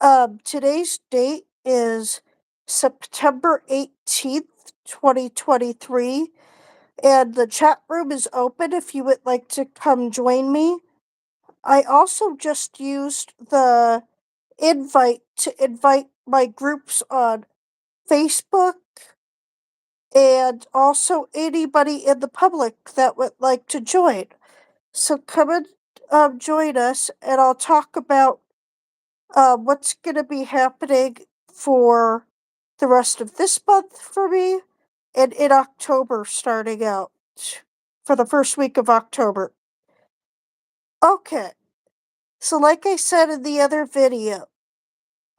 Today's date is September 18th, 2023, and the chat room is open if you would like to come join me. I also just used the invite to invite my groups on Facebook and also anybody in the public that would like to join. So come and join us, and I'll talk about what's going to be happening for the rest of this month for me and in October starting out for the first week of October. Okay, so like I said in the other video,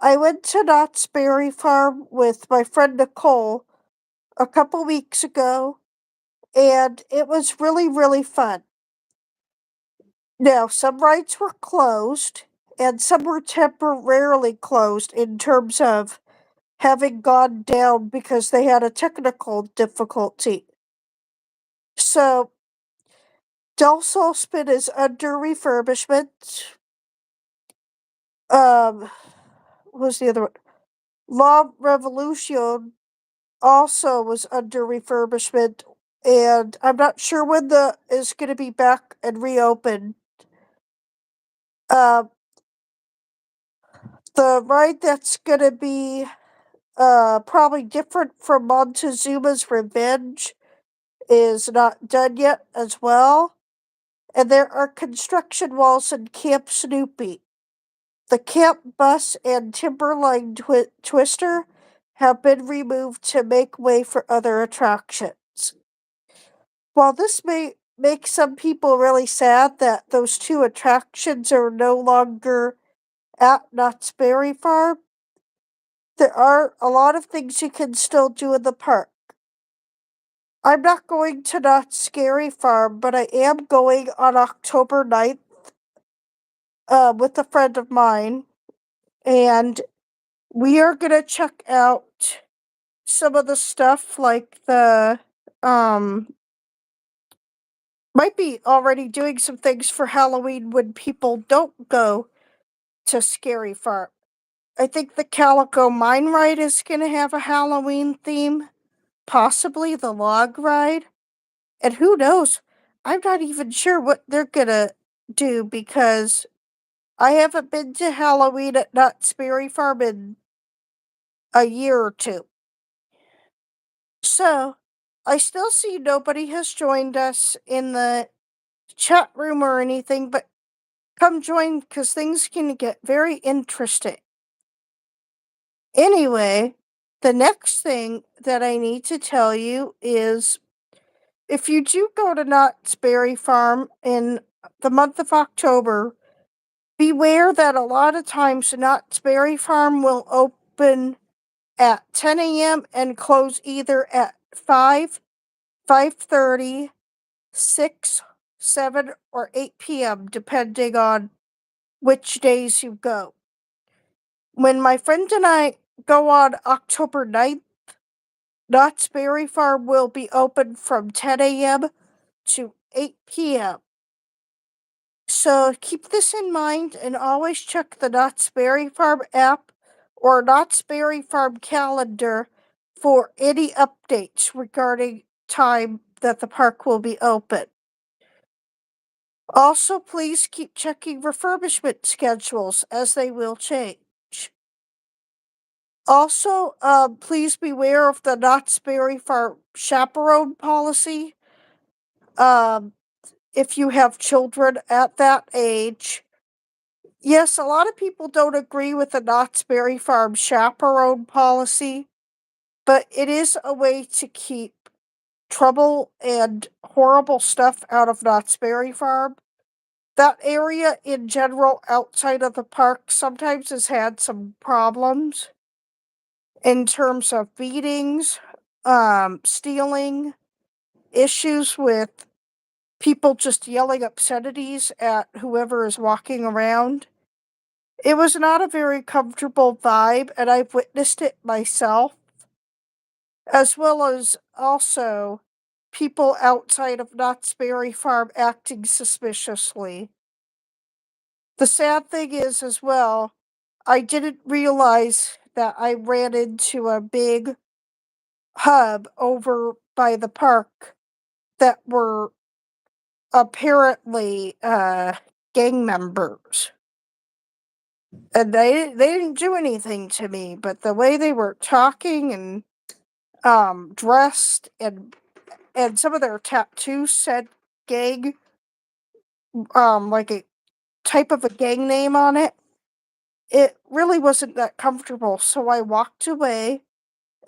I went to Knott's Berry Farm with my friend Nicole a couple weeks ago, and it was really, really fun. Now, some rides were closed, and some were temporarily closed in terms of having gone down because they had a technical difficulty. So, Del Sol Spin is under refurbishment. What was the other one? La Revolution also was under refurbishment, and I'm not sure when the is going to be back and reopened. Uh, the ride that's going to be probably different from Montezuma's Revenge is not done yet as well. And there are construction walls in Camp Snoopy. The camp bus and Timberline Twister have been removed to make way for other attractions. While this may make some people really sad that those two attractions are no longer at Knott's Berry Farm, there are a lot of things you can still do in the park. I'm not going to Knott's Scary Farm, but I am going on October 9th with a friend of mine, and we are gonna check out some of the stuff like the might be already doing some things for Halloween when people don't go to Scary Farm. I think the Calico Mine Ride is gonna have a Halloween theme, possibly the log ride. And who knows? I'm not even sure what they're gonna do because I haven't been to Halloween at Knott's Berry Farm in a year or two. So, I still see nobody has joined us in the chat room or anything, but come join because things can get very interesting. Anyway, the next thing that I need to tell you is if you do go to Knott's Berry Farm in the month of October, beware that a lot of times Knott's Berry Farm will open at 10 a.m. and close either at 5, 5:30, 6, 7, or 8 p.m., depending on which days you go. When my friend and I go on October 9th, Knott's Berry Farm will be open from 10 a.m. to 8 p.m. So keep this in mind and always check the Knott's Berry Farm app or Knott's Berry Farm calendar for any updates regarding time that the park will be open. Also, please keep checking refurbishment schedules as they will change. Also, please beware of the Knott's Berry Farm chaperone policy. If you have children at that age, yes, a lot of people don't agree with the Knott's Berry Farm chaperone policy, but it is a way to keep trouble and horrible stuff out of Knott's Berry Farm. That area in general outside of the park sometimes has had some problems in terms of beatings, stealing, issues with people just yelling obscenities at whoever is walking around. It was not a very comfortable vibe, and I've witnessed it myself, as well as also people outside of Knott's Berry Farm acting suspiciously. The sad thing is, as well, I didn't realize that I ran into a big hub over by the park that were apparently gang members. And they didn't do anything to me, but the way they were talking and dressed and some of their tattoos said gang, like a type of a gang name on it. It really wasn't that comfortable, so I walked away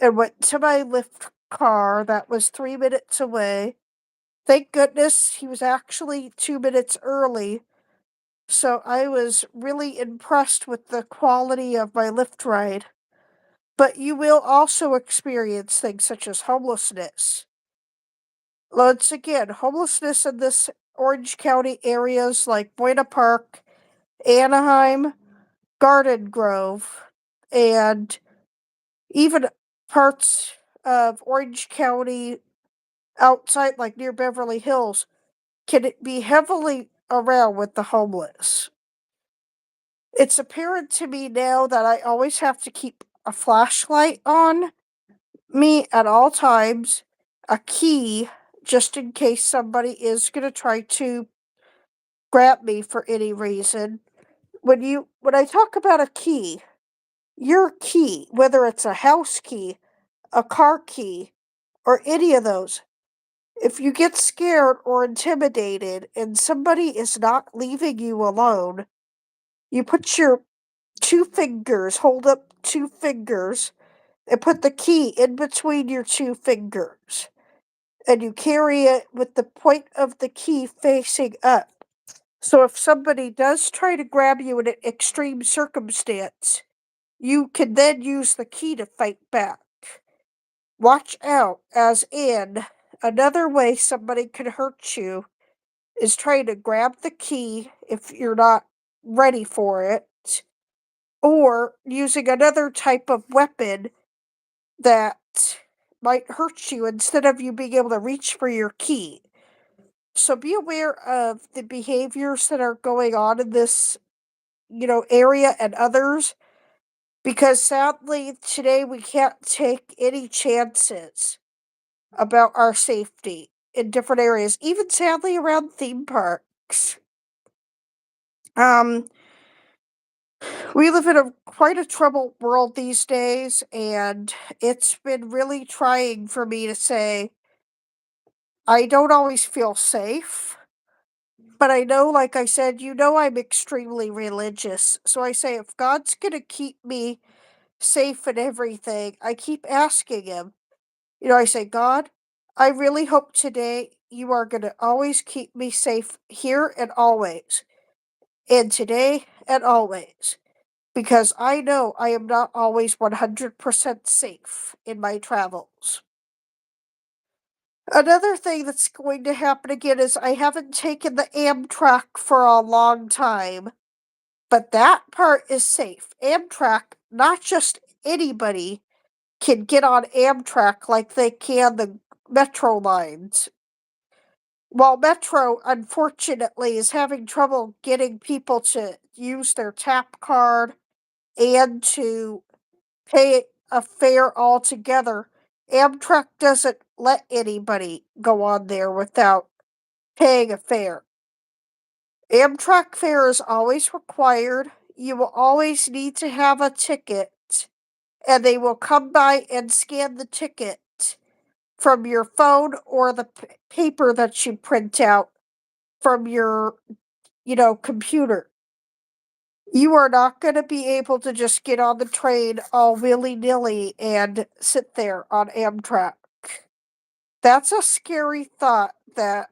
and went to my Lyft car that was 3 minutes away. Thank goodness he was actually 2 minutes early, so I was really impressed with the quality of my Lyft ride. But you will also experience things such as homelessness. Once again, homelessness in this Orange County areas like Buena Park, Anaheim, Garden Grove, and even parts of Orange County outside, like near Beverly Hills, can it be heavily around with the homeless. It's apparent to me now that I always have to keep a flashlight on me at all times, a key, just in case somebody is going to try to grab me for any reason. When I talk about a key, your key, whether it's a house key, a car key, or any of those, if you get scared or intimidated and somebody is not leaving you alone, you put your hold up 2 fingers, and put the key in between your 2 fingers. And you carry it with the point of the key facing up. So if somebody does try to grab you in an extreme circumstance, you can then use the key to fight back. Watch out, as in, another way somebody could hurt you is trying to grab the key if you're not ready for it, or using another type of weapon that might hurt you instead of you being able to reach for your key. So be aware of the behaviors that are going on in this, area and others, because sadly today we can't take any chances about our safety in different areas, even sadly around theme parks. Um, we live in quite a troubled world these days, and it's been really trying for me to say I don't always feel safe. But I know, like I said, I'm extremely religious. So I say, if God's going to keep me safe and everything, I keep asking Him. I say, God, I really hope today you are going to always keep me safe here and always, and today and always, because I know I am not always 100% safe in my travels. Another thing that's going to happen again is I haven't taken the AMTRAK for a long time, but that part is safe. AMTRAK, not just anybody can get on AMTRAK like they can the Metro lines. While Metro, unfortunately, is having trouble getting people to use their tap card and to pay a fare altogether, AMTRAK doesn't let anybody go on there without paying a fare. AMTRAK fare is always required. You will always need to have a ticket, and they will come by and scan the ticket from your phone or the paper that you print out from your, computer. You are not going to be able to just get on the train all willy-nilly and sit there on AMTRAK. That's a scary thought that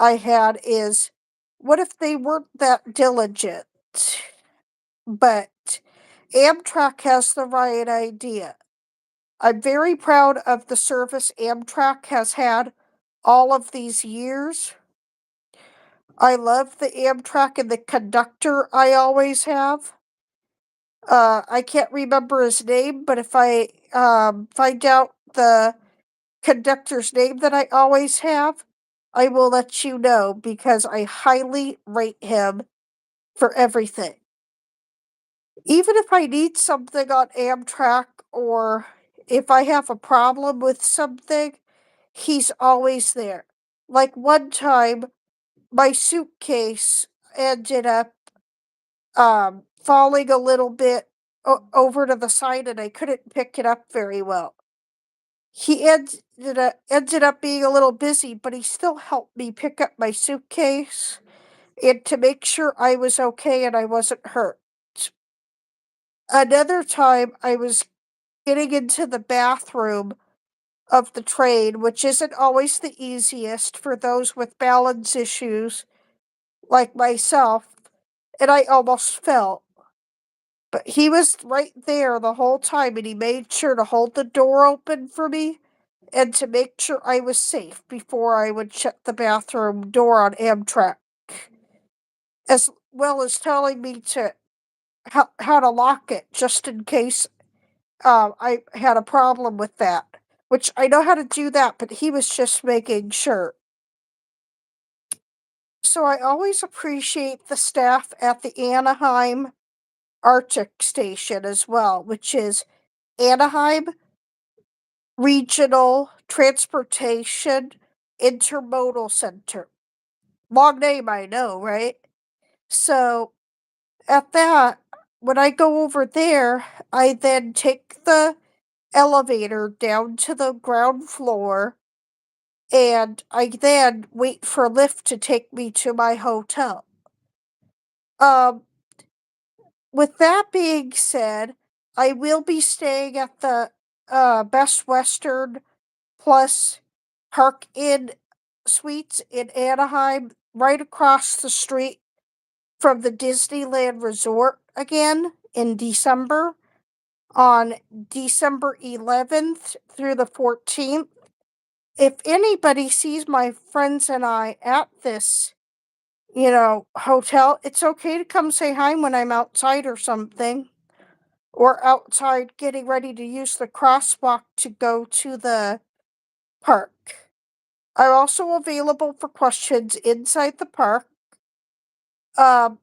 I had is, what if they weren't that diligent? But AMTRAK has the right idea. I'm very proud of the service AMTRAK has had all of these years. I love the AMTRAK and the conductor I always have. I can't remember his name, but if I find out the conductor's name that I always have, I will let you know because I highly rate him for everything. Even if I need something on Amtrak or if I have a problem with something, he's always there. Like one time, my suitcase ended up falling a little bit over to the side and I couldn't pick it up very well. He ended up being a little busy, but he still helped me pick up my suitcase and to make sure I was okay and I wasn't hurt. Another time, I was getting into the bathroom of the train, which isn't always the easiest for those with balance issues like myself, and I almost fell. But he was right there the whole time and he made sure to hold the door open for me and to make sure I was safe before I would shut the bathroom door on Amtrak, as well as telling me to how to lock it just in case I had a problem with that. Which I know how to do that, but he was just making sure. So I always appreciate the staff at the Anaheim Arctic Station as well, which is Anaheim Regional Transportation Intermodal Center. Long name, I know, right? So at that, when I go over there, I then take the elevator down to the ground floor and I then wait for LYFT to take me to my hotel. Um, with that being said, I will be staying at the Best Western Plus Park Inn Suites in Anaheim, right across the street from the Disneyland Resort again in December, on December 11th through the 14th. If anybody sees my friends and I at this, hotel, it's okay to come say hi when I'm outside or something, or outside getting ready to use the crosswalk to go to the park. I'm also available for questions inside the park. Um,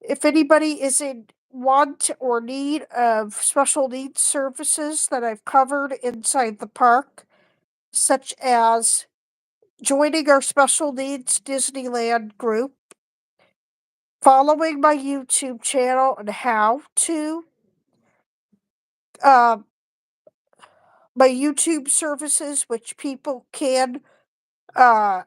if anybody is in want or need of special needs services that I've covered inside the park, such as joining our special needs Disneyland group, following my YouTube channel and how to, um, my YouTube services, which people can uh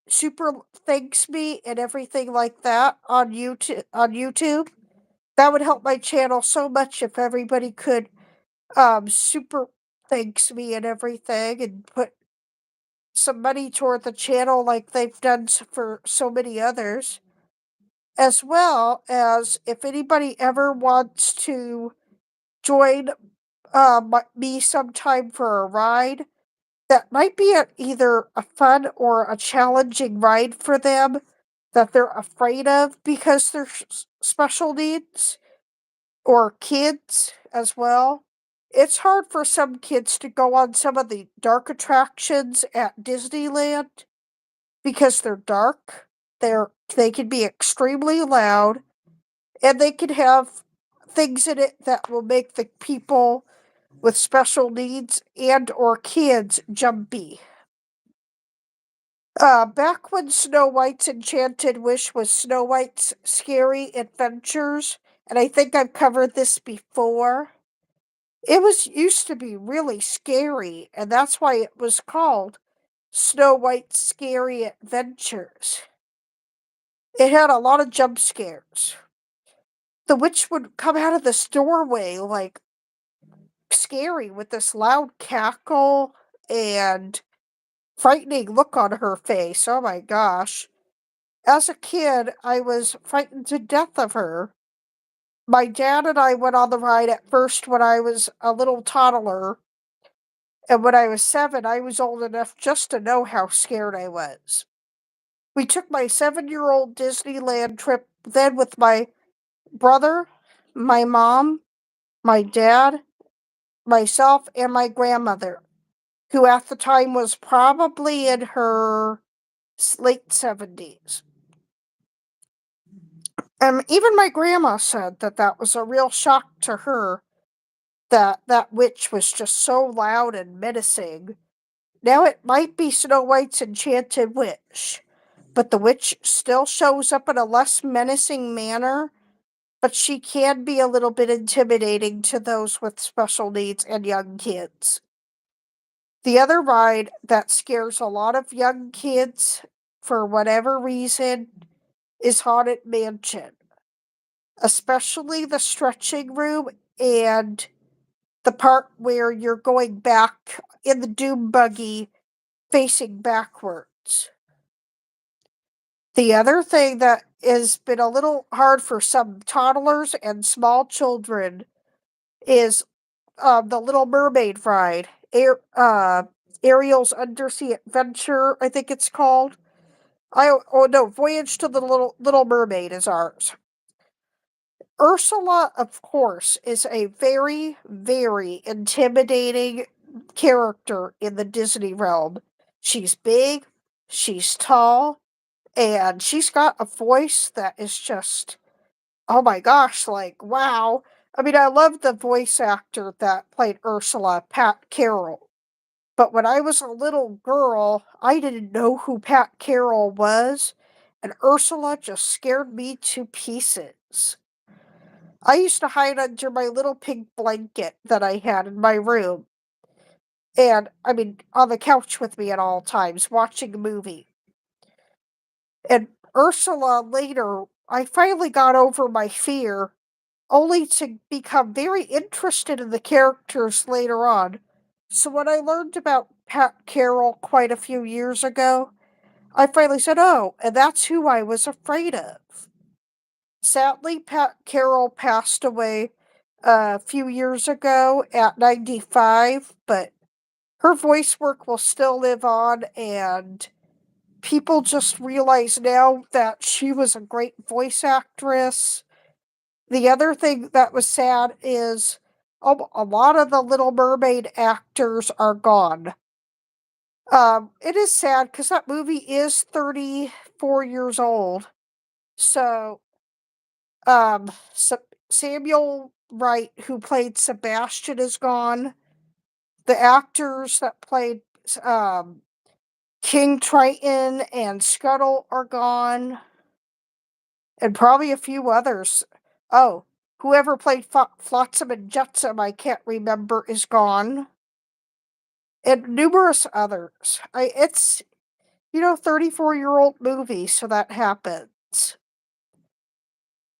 super thanks me and everything like that on YouTube. That would help my channel so much if everybody could super thanks me and everything and put some money toward the channel like they've done for so many others. As well as if anybody ever wants to join me sometime for a ride that might be either a fun or a challenging ride for them that they're afraid of because they're special needs or kids as well. It's hard for some kids to go on some of the dark attractions at Disneyland because they're dark. They can be extremely loud and they can have things in it that will make the people with special needs and or kids jumpy. Back when Snow White's Enchanted Wish was Snow White's Scary Adventures, and I think I've covered this before, it was used to be really scary, and that's why it was called Snow White's Scary Adventures. It had a lot of jump scares. The witch would come out of this doorway like scary with this loud cackle and frightening look on her face. Oh my gosh. As a kid, I was frightened to death of her. My dad and I went on the ride at first when I was a little toddler, and when I was 7, I was old enough just to know how scared I was. We took my 7-year-old Disneyland trip then with my brother, my mom, my dad, myself, and my grandmother, who at the time was probably in her late 70s. Even my grandma said that that was a real shock to her, that that witch was just so loud and menacing. Now it might be Snow White's enchanted witch, but the witch still shows up in a less menacing manner, but she can be a little bit intimidating to those with special needs and young kids. The other ride that scares a lot of young kids for whatever reason is Haunted Mansion, especially the stretching room and the part where you're going back in the doom buggy facing backwards. The other thing that has been a little hard for some toddlers and small children is the Little Mermaid ride. Ariel's Undersea Adventure, I think it's called. Oh no, Voyage to the Little Mermaid is ours. Ursula, of course, is a very, very intimidating character in the Disney realm. She's big, she's tall, and she's got a voice that is just, oh my gosh, like, wow. I mean, I love the voice actor that played Ursula, Pat Carroll. But when I was a little girl, I didn't know who Pat Carroll was, and Ursula just scared me to pieces. I used to hide under my little pink blanket that I had in my room, and I mean, on the couch with me at all times, watching a movie. And Ursula later, I finally got over my fear, only to become very interested in the characters later on. So when I learned about Pat Carroll quite a few years ago, I finally said, oh, and that's who I was afraid of. Sadly, Pat Carroll passed away a few years ago at 95, but her voice work will still live on, and people just realize now that she was a great voice actress. The other thing that was sad is a lot of the Little Mermaid actors are gone. It is sad because that movie is 34 years old. So, um, Samuel Wright, who played Sebastian, is gone. The actors that played um, King Triton and Scuttle are gone, and probably a few others. Oh, whoever played Flotsam and Jetsam, I can't remember, is gone, and numerous others. It's 34-year-old movie, so that happens.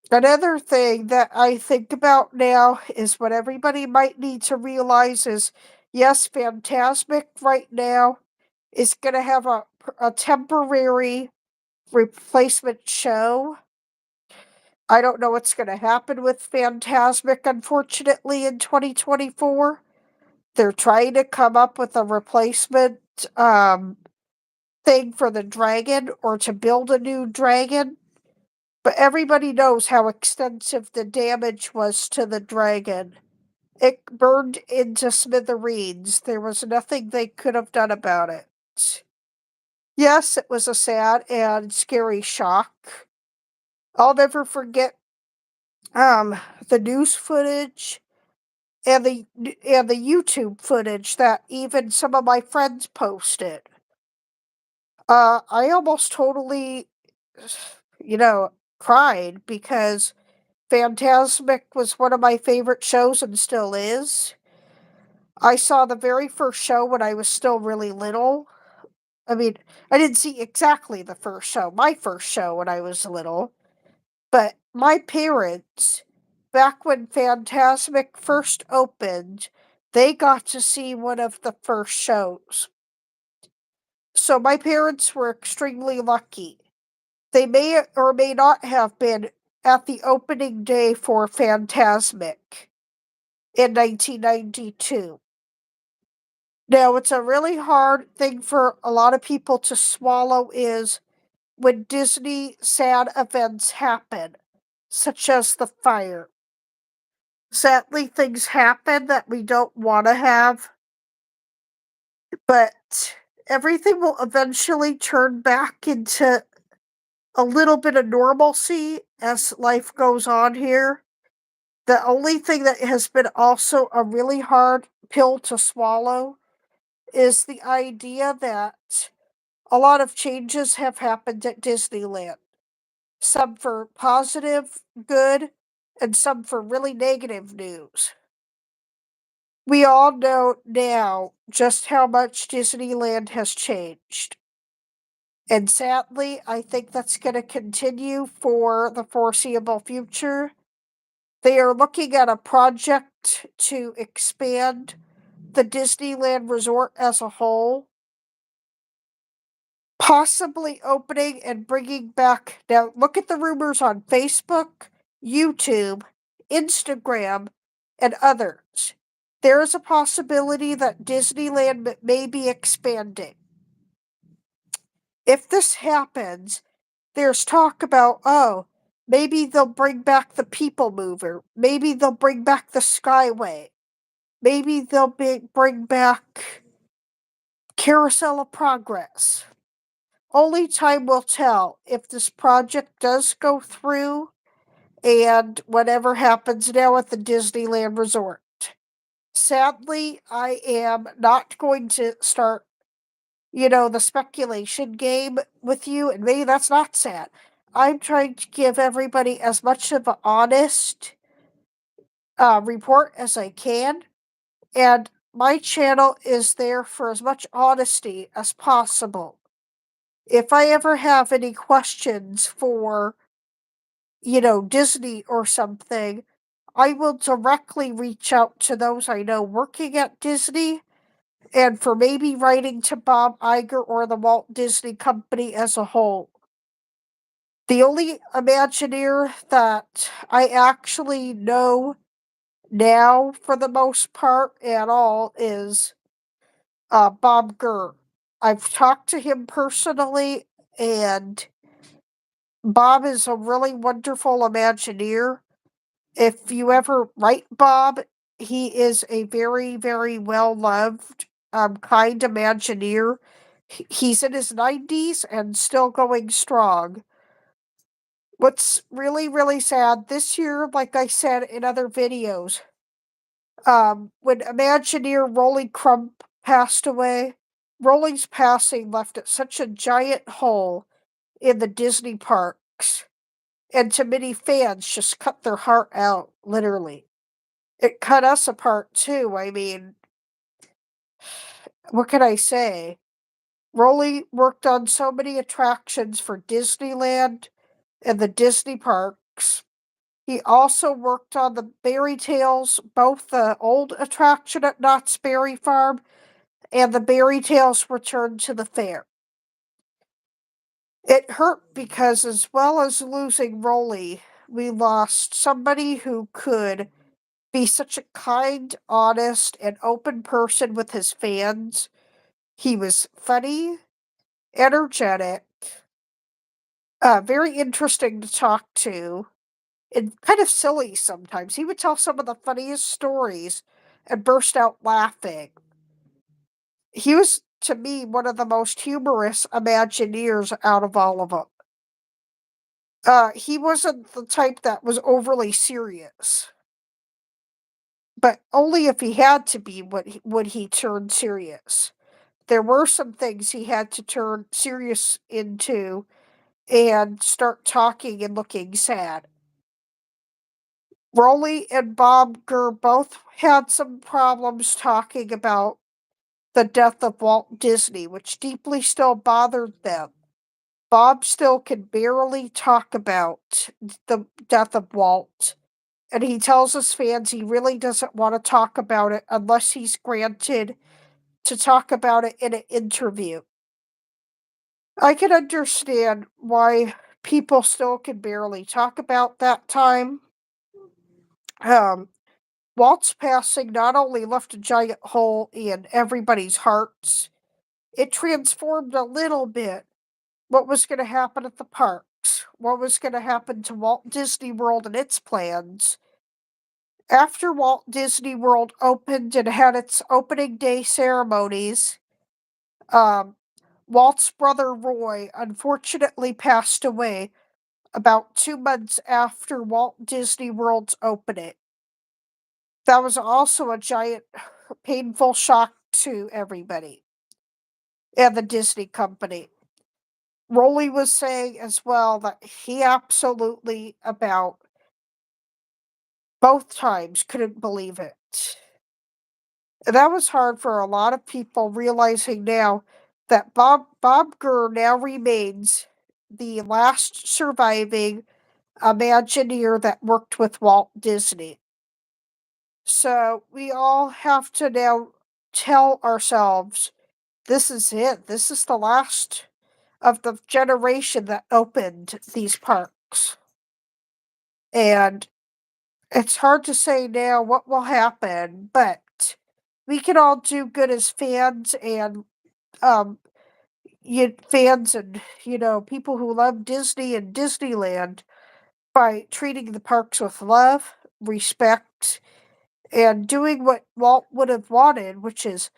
Another thing that I think about now is what everybody might need to realize is, yes, Fantasmic right now is going to have a temporary replacement show. I don't know what's going to happen with Fantasmic, unfortunately, in 2024. They're trying to come up with a replacement thing for the dragon, or to build a new dragon. But everybody knows how extensive the damage was to the dragon. It burned into smithereens. There was nothing they could have done about it. Yes, it was a sad and scary shock. I'll never forget um the news footage and the YouTube footage that even some of my friends posted. I almost totally, you know, cried because Fantasmic was one of my favorite shows and still is. I saw the very first show when I was still really little. I mean, I didn't see exactly the first show, my first show when I was little, but my parents, back when Fantasmic first opened, they got to see one of the first shows. So my parents were extremely lucky. They may or may not have been at the opening day for Fantasmic in 1992. Now, it's a really hard thing for a lot of people to swallow is when Disney sad events happen, such as the fire. Sadly, things happen that we don't want to have, but everything will eventually turn back into a little bit of normalcy as life goes on here. The only thing that has been also a really hard pill to swallow is the idea that a lot of changes have happened at Disneyland. Some for positive, good, and some for really negative news. We all know now just how much Disneyland has changed. And sadly, I think that's going to continue for the foreseeable future. They are looking at a project to expand the Disneyland resort as a whole, possibly opening and bringing back. Now, look at the rumors on Facebook, YouTube, Instagram, and others. There is a possibility that Disneyland may be expanding. If this happens, there's talk about, oh, maybe they'll bring back the People Mover. Maybe they'll bring back the Skyway. Maybe they'll bring back Carousel of Progress. Only time will tell if this project does go through and whatever happens now at the Disneyland Resort. Sadly, I am not going to start, the speculation game with you, and maybe that's not sad. I'm trying to give everybody as much of an honest report as I can, and my channel is there for as much honesty as possible. If I ever have any questions for, Disney or something, I will directly reach out to those I know working at Disney, and for maybe writing to Bob Iger or the Walt Disney Company as a whole. The only Imagineer that I actually know now, for the most part, at all, is Bob Gurr. I've talked to him personally, and Bob is a really wonderful Imagineer. If you ever write Bob, he is a very, very well loved, kind Imagineer. He's in his 90s and still going strong. What's really, really sad this year, like I said in other videos, when Imagineer Rolly Crump passed away, Rolly's passing left such a giant hole in the Disney parks, and to many fans just cut their heart out, literally. It cut us apart too. I mean, what can I say? Rolly worked on so many attractions for Disneyland and the Disney parks. He also worked on the Berry Tales, both the old attraction at Knott's Berry Farm and the Berry Tales Return to the Fair. It hurt because, as well as losing Rolly, we lost somebody who could be such a kind, honest, and open person with his fans. He was funny, energetic, very interesting to talk to, and kind of silly sometimes. He would tell some of the funniest stories and burst out laughing. He was, to me, one of the most humorous Imagineers out of all of them. He wasn't the type that was overly serious, but only if he had to be would he turn serious. There were some things he had to turn serious into and start talking and looking sad. Rolly and Bob Gurr both had some problems talking about the death of Walt Disney, which deeply still bothered them. Bob still can barely talk about the death of Walt, and he tells his fans he really doesn't want to talk about it unless he's granted to talk about it in an interview. I can understand why people still can barely talk about that time. Um, Walt's passing not only left a giant hole in everybody's hearts, it transformed a little bit what was going to happen at the parks, what was going to happen to Walt Disney World and its plans. After Walt Disney World opened and had its opening day ceremonies, um, Walt's brother Roy unfortunately passed away about 2 months after Walt Disney World's opening. That was also a giant, painful shock to everybody and the Disney company. Rolly was saying as well that he absolutely, about both times, couldn't believe it. And that was hard for a lot of people, realizing now that Bob Gurr now remains the last surviving Imagineer that worked with Walt Disney. So we all have to now tell ourselves, this is it. This is the last of the generation that opened these parks. And it's hard to say now what will happen, but we can all do good as fans and um fans and people who love Disney and Disneyland by treating the parks with love, respect, and doing what Walt would have wanted, which is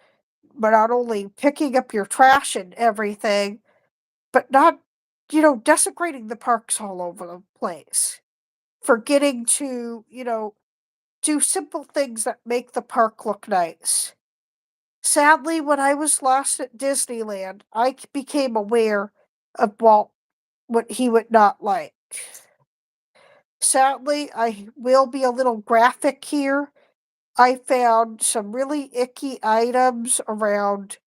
but not only picking up your trash and everything, but not, desecrating the parks all over the place. Forgetting to, do simple things that make the park look nice. Sadly, when I was last at Disneyland, I became aware of what he would not like. Sadly, I will be a little graphic here. I found some really icky items around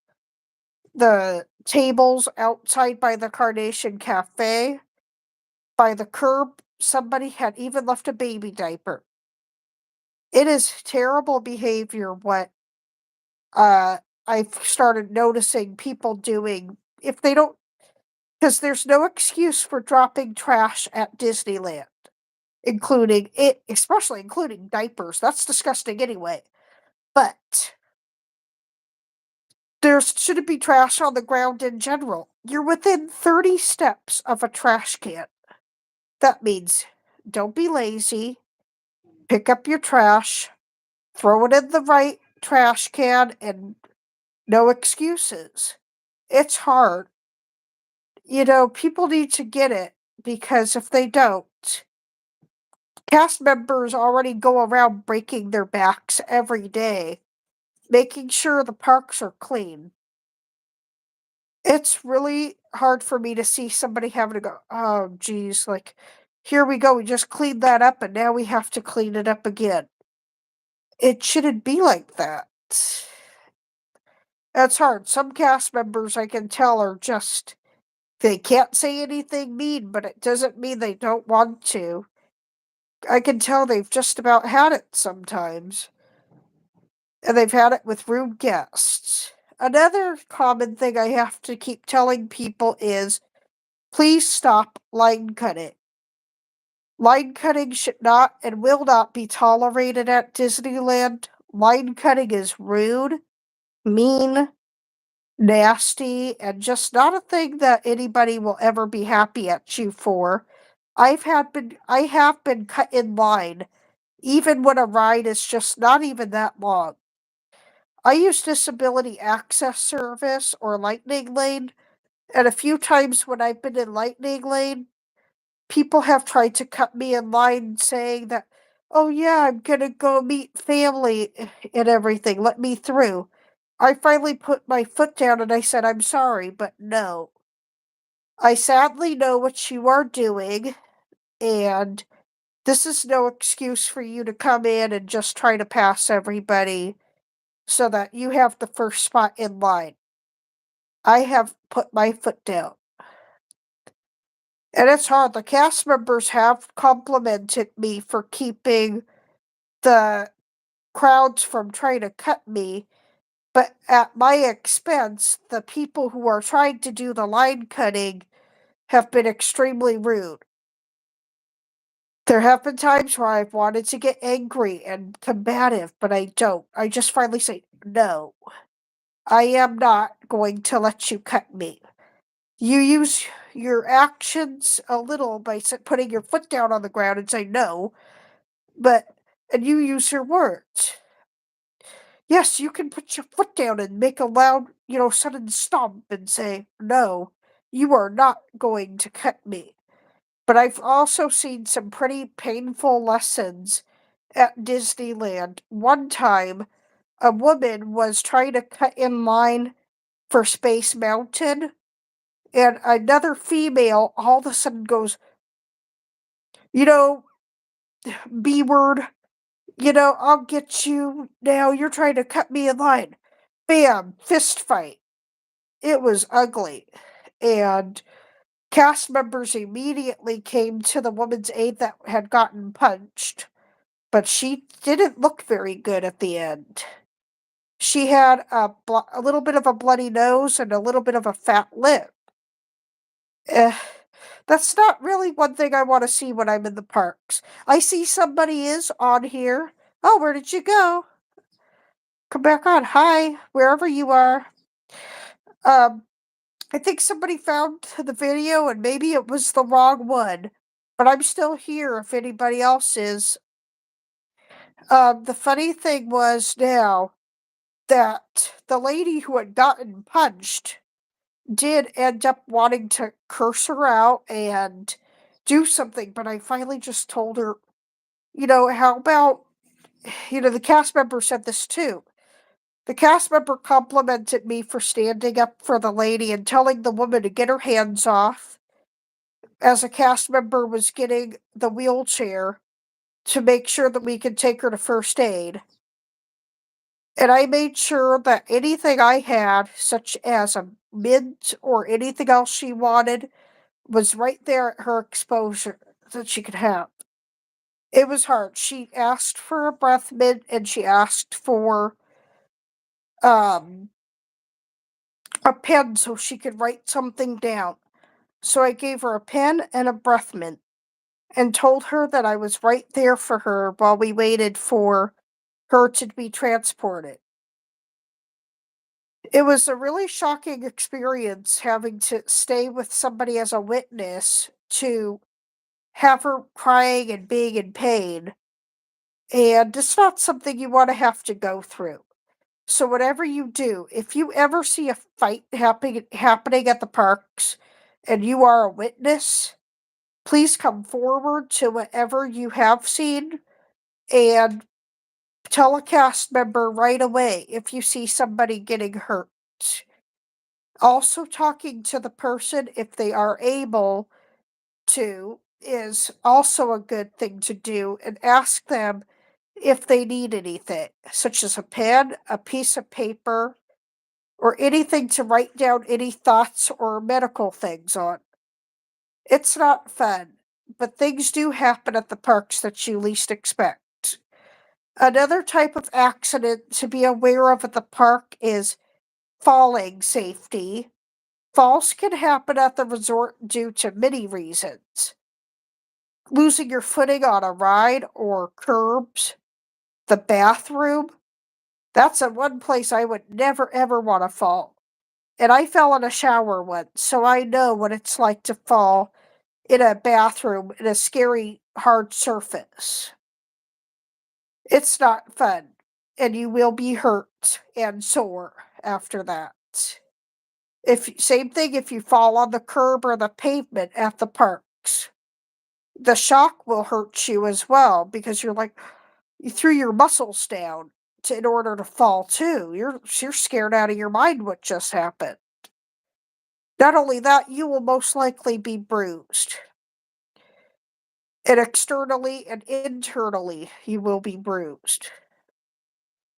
the tables outside by the Carnation Cafe. By the curb, somebody had even left a baby diaper. It is terrible behavior what uh, I've started noticing people doing if they don't, because there's no excuse for dropping trash at Disneyland, especially including diapers. That's disgusting anyway. But there shouldn't be trash on the ground in general. You're within 30 steps of a trash can. That means don't be lazy, pick up your trash, throw it in the right trash can, and no excuses. It's hard. People need to get it because if they don't, cast members already go around breaking their backs every day, making sure the parks are clean. It's really hard for me to see somebody having to go, oh, geez, like, here we go, we just cleaned that up and now we have to clean it up again. It shouldn't be like that. That's hard. Some cast members I can tell are just, they can't say anything mean, but it doesn't mean they don't want to. I can tell they've just about had it sometimes. And they've had it with rude guests. Another common thing I have to keep telling people is please stop line cutting. Line cutting should not and will not be tolerated at Disneyland. Line cutting is rude, mean, nasty, and just not a thing that anybody will ever be happy at you for. I have been cut in line, even when a ride is just not even that long. I use Disability Access Service or Lightning Lane, and a few times when I've been in Lightning Lane, people have tried to cut me in line saying that, oh yeah, I'm gonna go meet family and everything, let me through. I finally put my foot down and I said, I'm sorry, but no. I sadly know what you are doing, and this is no excuse for you to come in and just try to pass everybody so that you have the first spot in line. I have put my foot down. And it's hard. The cast members have complimented me for keeping the crowds from trying to cut me, but at my expense, the people who are trying to do the line cutting have been extremely rude. There have been times where I've wanted to get angry and combative, but I don't. I just finally say, no, I am not going to let you cut me. You use your actions a little by putting your foot down on the ground and say no, and you use your words. Yes, you can put your foot down and make a loud, sudden stomp and say, no, you are not going to cut me. But I've also seen some pretty painful lessons at Disneyland. One time, a woman was trying to cut in line for Space Mountain, and another female all of a sudden goes, you know, B word, I'll get you now. You're trying to cut me in line. Bam, fist fight. It was ugly. And cast members immediately came to the woman's aid that had gotten punched, but she didn't look very good at the end. She had a little bit of a bloody nose and a little bit of a fat lip. Eh, that's not really one thing I want to see when I'm in the parks. I see somebody is on here. Oh, where did you go? Come back on. Hi, wherever you are. Um, I think somebody found the video and maybe it was the wrong one, but I'm still here if anybody else is. The funny thing was now that the lady who had gotten punched did end up wanting to curse her out and do something, but I finally just told her, how about, the cast member said this too. The cast member complimented me for standing up for the lady and telling the woman to get her hands off as a cast member was getting the wheelchair to make sure that we could take her to first aid. And I made sure that anything I had, such as a mint or anything else she wanted, was right there at her exposure that she could have. It was hard. She asked for a breath mint and she asked for um, a pen so she could write something down. So I gave her a pen and a breath mint and told her that I was right there for her while we waited for her to be transported. It was a really shocking experience having to stay with somebody as a witness to have her crying and being in pain. And it's not something you want to have to go through. So whatever you do, if you ever see a fight happening at the parks and you are a witness, please come forward to whatever you have seen and tell a cast member right away if you see somebody getting hurt. Also, talking to the person if they are able to is also a good thing to do, and ask them if they need anything, such as a pen, a piece of paper, or anything to write down any thoughts or medical things on. It's not fun, but things do happen at the parks that you least expect. Another type of accident to be aware of at the park is falling safety. Falls can happen at the resort due to many reasons. Losing your footing on a ride or curbs, the bathroom. That's the one place I would never ever want to fall. And I fell in a shower once, so I know what it's like to fall in a bathroom in a scary hard surface. It's not fun, and you will be hurt and sore after that. If same thing if you fall on the curb or the pavement at the parks. The shock will hurt you as well because you're like you threw your muscles down in order to fall too. You're scared out of your mind what just happened. Not only that, you will most likely be bruised. And externally and internally, you will be bruised.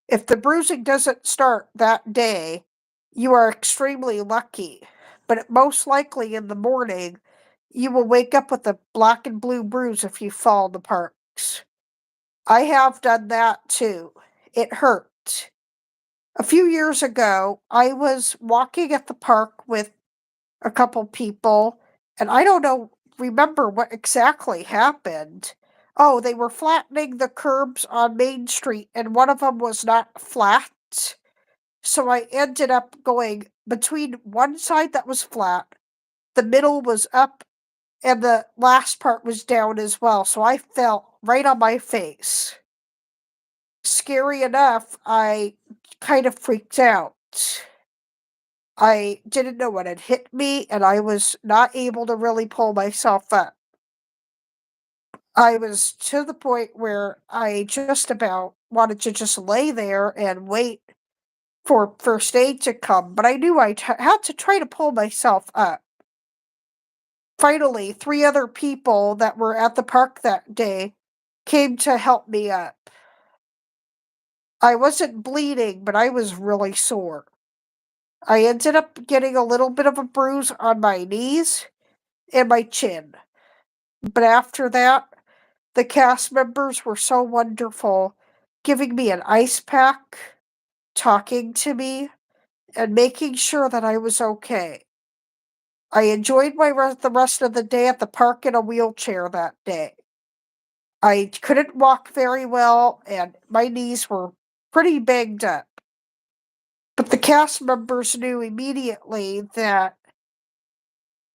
If the bruising doesn't start that day, you are extremely lucky. But most likely in the morning, you will wake up with a black and blue bruise if you fall in the parks. I have done that too. It hurt. A few years ago, I was walking at the park with a couple people, and I don't remember what exactly happened. Oh, they were flattening the curbs on Main Street, and one of them was not flat. So I ended up going between one side that was flat, the middle was up, and the last part was down as well. So I fell right on my face. scary enough, I kind of freaked out. I didn't know what had hit me, and I was not able to really pull myself up. I was to the point where I just about wanted to just lay there and wait for first aid to come, but I knew I had to try to pull myself up. Finally, 3 other people that were at the park that day came to help me up. I wasn't bleeding, but I was really sore. I ended up getting a little bit of a bruise on my knees and my chin. But after that, the cast members were so wonderful, giving me an ice pack, talking to me, and making sure that I was okay. I enjoyed the rest of the day at the park in a wheelchair that day. I couldn't walk very well, and my knees were pretty banged up. But the cast members knew immediately that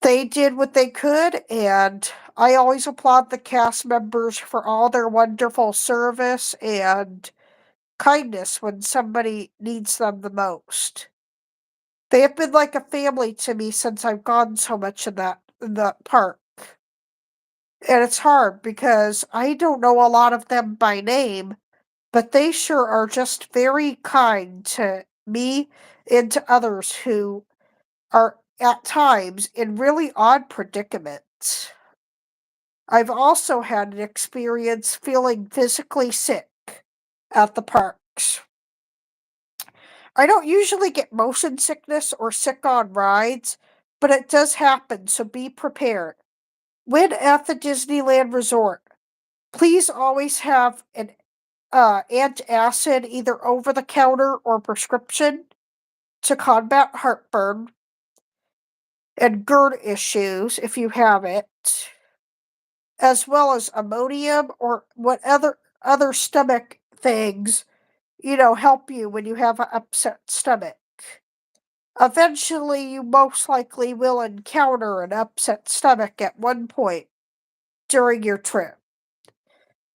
they did what they could, and I always applaud the cast members for all their wonderful service and kindness when somebody needs them the most. They have been like a family to me since I've gone so much in that park. And it's hard because I don't know a lot of them by name, but they sure are just very kind to me and to others who are at times in really odd predicaments. I've also had an experience feeling physically sick at the parks. I don't usually get motion sickness or sick on rides, but it does happen, so be prepared. When at the Disneyland Resort, please always have an antacid either over the counter or prescription to combat heartburn and GERD issues if you have it, as well as Imodium or what other stomach things, help you when you have an upset stomach. Eventually, you most likely will encounter an upset stomach at one point during your trip.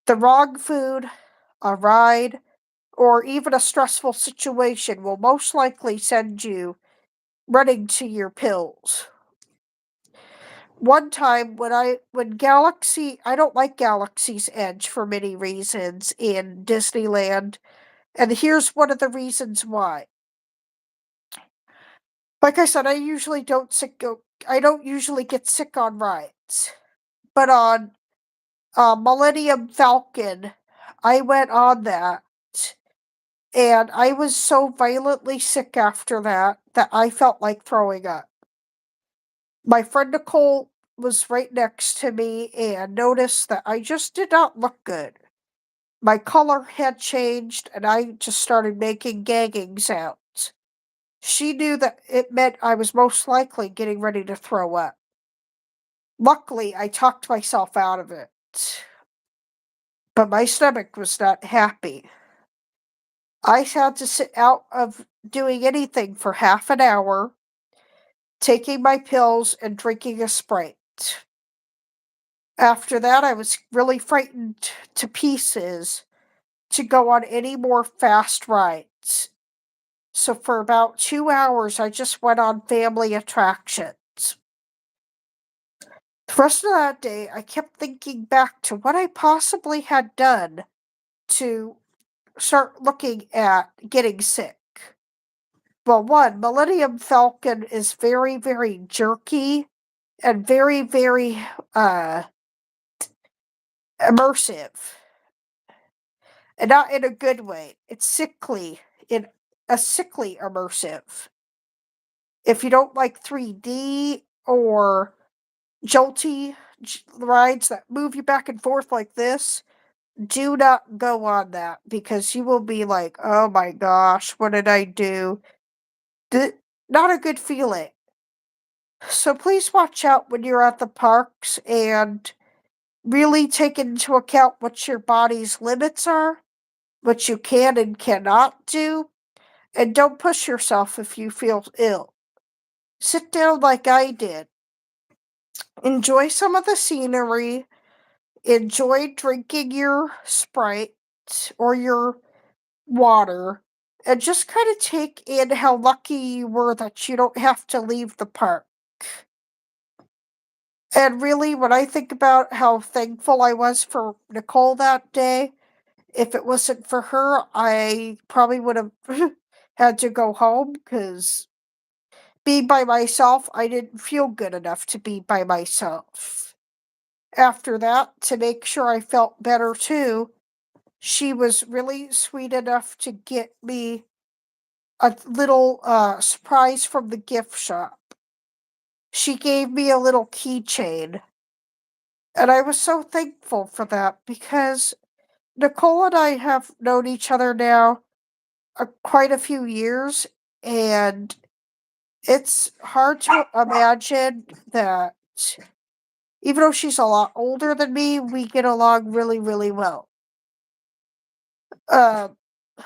The wrong food, a ride, or even a stressful situation will most likely send you running to your pills. One time I don't like Galaxy's Edge for many reasons in Disneyland, and here's one of the reasons why. Like I said, I don't usually get sick on rides, but on Millennium Falcon, I went on that, and I was so violently sick after that I felt like throwing up. My friend Nicole was right next to me and noticed that I just did not look good. My color had changed, and I just started making gagging sounds. She knew that it meant I was most likely getting ready to throw up. Luckily, I talked myself out of it, but my stomach was not happy. I had to sit out of doing anything for half an hour, taking my pills and drinking a Sprite. After that, I was really frightened to pieces to go on any more fast rides. So for about 2 hours, I just went on family attractions. The rest of that day, I kept thinking back to what I possibly had done to start looking at getting sick. Well, one, Millennium Falcon is very, very jerky and very, very immersive. And not in a good way. It's sickly, in a sickly immersive. If you don't like 3D or jolty rides that move you back and forth like this, do not go on that because you will be like, oh my gosh, what did I do? Not a good feeling. So please watch out when you're at the parks and really take into account what your body's limits are, what you can and cannot do, and don't push yourself if you feel ill. Sit down like I did. Enjoy some of the scenery. Enjoy drinking your Sprite or your water, and just kind of take in how lucky you were that you don't have to leave the park. And really, when I think about how thankful I was for Nicole that day, if it wasn't for her, I probably would have had to go home because being by myself, I didn't feel good enough to be by myself. After that, to make sure I felt better too, she was really sweet enough to get me a little surprise from the gift shop. She gave me a little keychain, and I was so thankful for that because Nicole and I have known each other now quite a few years, and it's hard to imagine that even though she's a lot older than me, we get along really, really well. Uh,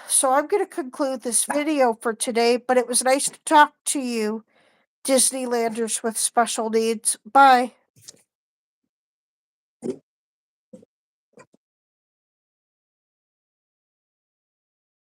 so I'm going to conclude this video for today, but it was nice to talk to you, Disneylanders with special needs. Bye.